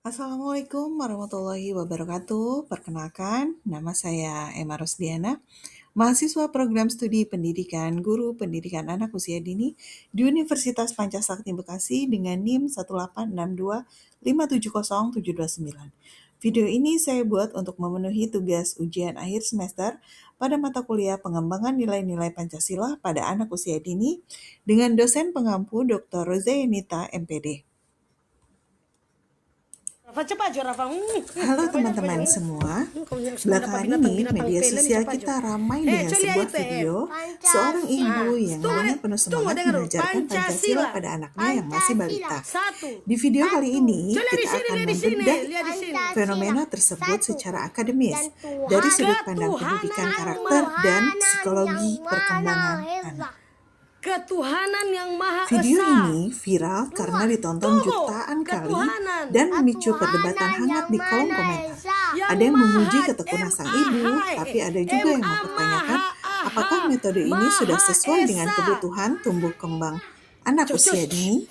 Assalamualaikum warahmatullahi wabarakatuh. Perkenalkan, nama saya Emma Rosdiana, mahasiswa program studi pendidikan guru pendidikan anak usia dini di Universitas Pancasakti Bekasi dengan NIM 18625707729. Video ini saya buat untuk memenuhi tugas ujian akhir semester pada mata kuliah pengembangan nilai-nilai Pancasila pada anak usia dini dengan dosen pengampu Dr. Rozayanita MPD. Rafa cepat aja Rafa. Halo teman-teman semua, belakangan ini media sosial kita ramai dengan sebuah video seorang ibu yang dengan penuh semangat mengajarkan Pancasila pada anaknya yang masih balita. Di video kali ini kita akan membedah fenomena tersebut secara akademis dari sudut pandang pendidikan karakter dan psikologi perkembangan anak. Ketuhanan yang Maha Esa. Video ini viral karena ditonton jutaan kali dan memicu perdebatan hangat di kolom komentar. Ada yang memuji ketekunan sang ibu, tapi ada juga yang mempertanyakan apakah metode ini sudah sesuai dengan kebutuhan tumbuh kembang anak usia dini.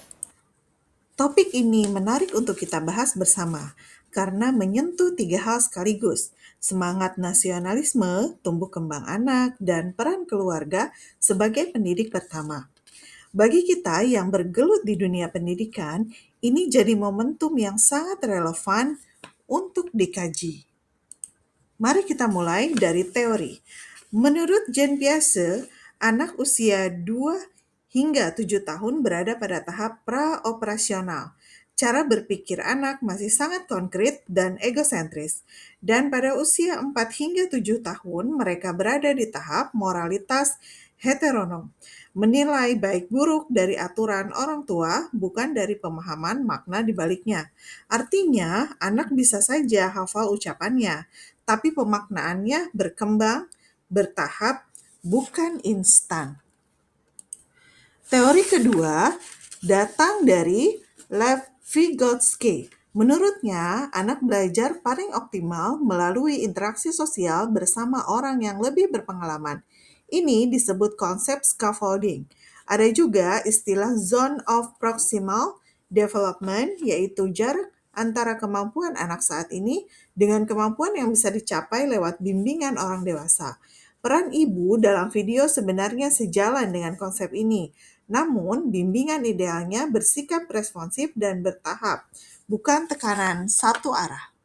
Topik ini menarik untuk kita bahas bersama karena menyentuh 3 hal sekaligus: semangat nasionalisme, tumbuh kembang anak, dan peran keluarga sebagai pendidik pertama. Bagi kita yang bergelut di dunia pendidikan, ini jadi momentum yang sangat relevan untuk dikaji. Mari kita mulai dari teori. Menurut Jean Piaget, anak usia 2 hingga 7 tahun berada pada tahap pra-operasional. Cara berpikir anak masih sangat konkret dan egosentris. Dan pada usia 4 hingga 7 tahun, mereka berada di tahap moralitas heteronom. Menilai baik buruk dari aturan orang tua, bukan dari pemahaman makna di baliknya. Artinya, anak bisa saja hafal ucapannya, tapi pemaknaannya berkembang, bertahap, bukan instan. Teori kedua datang dari Lev Vygotsky. Menurutnya, anak belajar paling optimal melalui interaksi sosial bersama orang yang lebih berpengalaman. Ini disebut konsep scaffolding. Ada juga istilah zone of proximal development, yaitu jarak antara kemampuan anak saat ini dengan kemampuan yang bisa dicapai lewat bimbingan orang dewasa. Peran ibu dalam video sebenarnya sejalan dengan konsep ini. Namun, bimbingan idealnya bersikap responsif dan bertahap, bukan tekanan satu arah.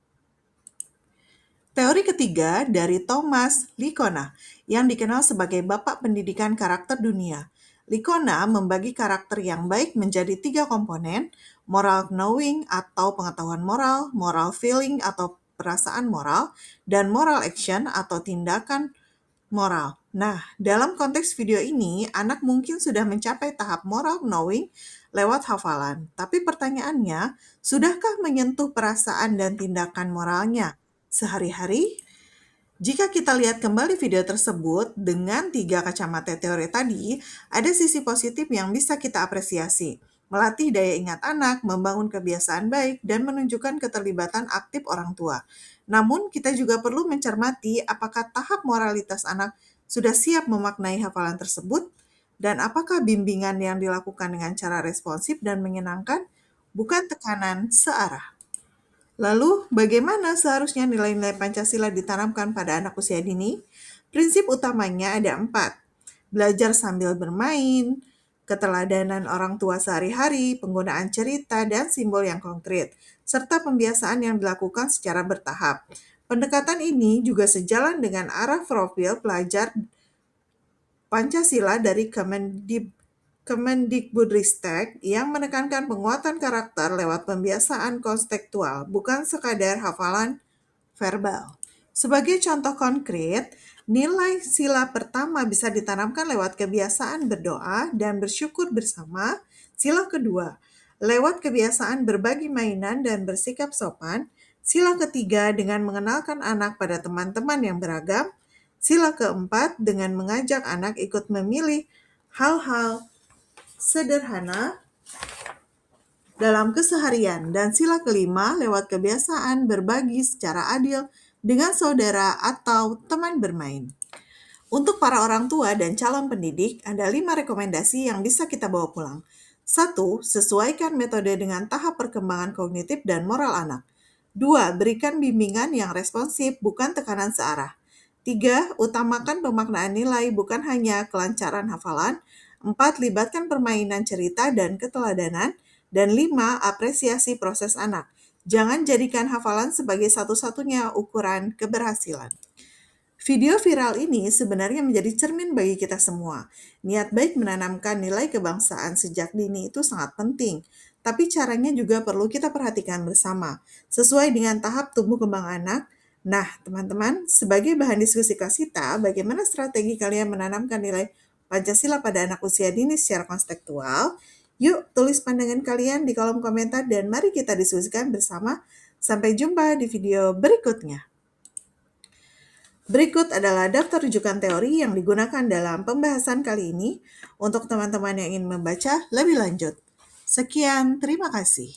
Teori ketiga dari Thomas Lickona, yang dikenal sebagai Bapak Pendidikan Karakter Dunia. Lickona membagi karakter yang baik menjadi 3 komponen: moral knowing atau pengetahuan moral, moral feeling atau perasaan moral, dan moral action atau tindakan moral. Nah, dalam konteks video ini, anak mungkin sudah mencapai tahap moral knowing lewat hafalan. Tapi pertanyaannya, sudahkah menyentuh perasaan dan tindakan moralnya sehari-hari? Jika kita lihat kembali video tersebut dengan 3 kacamata teori tadi, ada sisi positif yang bisa kita apresiasi. Melatih daya ingat anak, membangun kebiasaan baik, dan menunjukkan keterlibatan aktif orang tua. Namun, kita juga perlu mencermati apakah tahap moralitas anak sudah siap memaknai hafalan tersebut, dan apakah bimbingan yang dilakukan dengan cara responsif dan menyenangkan, bukan tekanan searah. Lalu, bagaimana seharusnya nilai-nilai Pancasila ditanamkan pada anak usia dini? Prinsip utamanya ada 4. Belajar sambil bermain, keteladanan orang tua sehari-hari, penggunaan cerita dan simbol yang konkret, serta pembiasaan yang dilakukan secara bertahap. Pendekatan ini juga sejalan dengan arah profil pelajar Pancasila dari Kemendikbudristek yang menekankan penguatan karakter lewat pembiasaan konstekstual, bukan sekadar hafalan verbal. Sebagai contoh konkret, nilai sila pertama bisa ditanamkan lewat kebiasaan berdoa dan bersyukur bersama. Sila kedua, lewat kebiasaan berbagi mainan dan bersikap sopan. Sila ketiga, dengan mengenalkan anak pada teman-teman yang beragam. Sila keempat, dengan mengajak anak ikut memilih hal-hal sederhana dalam keseharian, dan sila kelima lewat kebiasaan berbagi secara adil dengan saudara atau teman bermain. Untuk para orang tua dan calon pendidik, ada 5 rekomendasi yang bisa kita bawa pulang. 1. Sesuaikan metode dengan tahap perkembangan kognitif dan moral anak. 2. Berikan bimbingan yang responsif, bukan tekanan searah. 3. Utamakan pemaknaan nilai, bukan hanya kelancaran hafalan. 4. Libatkan permainan cerita dan keteladanan. Dan 5. Apresiasi proses anak. Jangan jadikan hafalan sebagai satu-satunya ukuran keberhasilan. Video viral ini sebenarnya menjadi cermin bagi kita semua. Niat baik menanamkan nilai kebangsaan sejak dini itu sangat penting, tapi caranya juga perlu kita perhatikan bersama, sesuai dengan tahap tumbuh kembang anak. Nah, teman-teman, sebagai bahan diskusi kelas kita, bagaimana strategi kalian menanamkan nilai Pancasila pada anak usia dini secara konstekstual? Yuk, tulis pandangan kalian di kolom komentar dan mari kita diskusikan bersama. Sampai jumpa di video berikutnya. Berikut adalah daftar rujukan teori yang digunakan dalam pembahasan kali ini untuk teman-teman yang ingin membaca lebih lanjut. Sekian, terima kasih.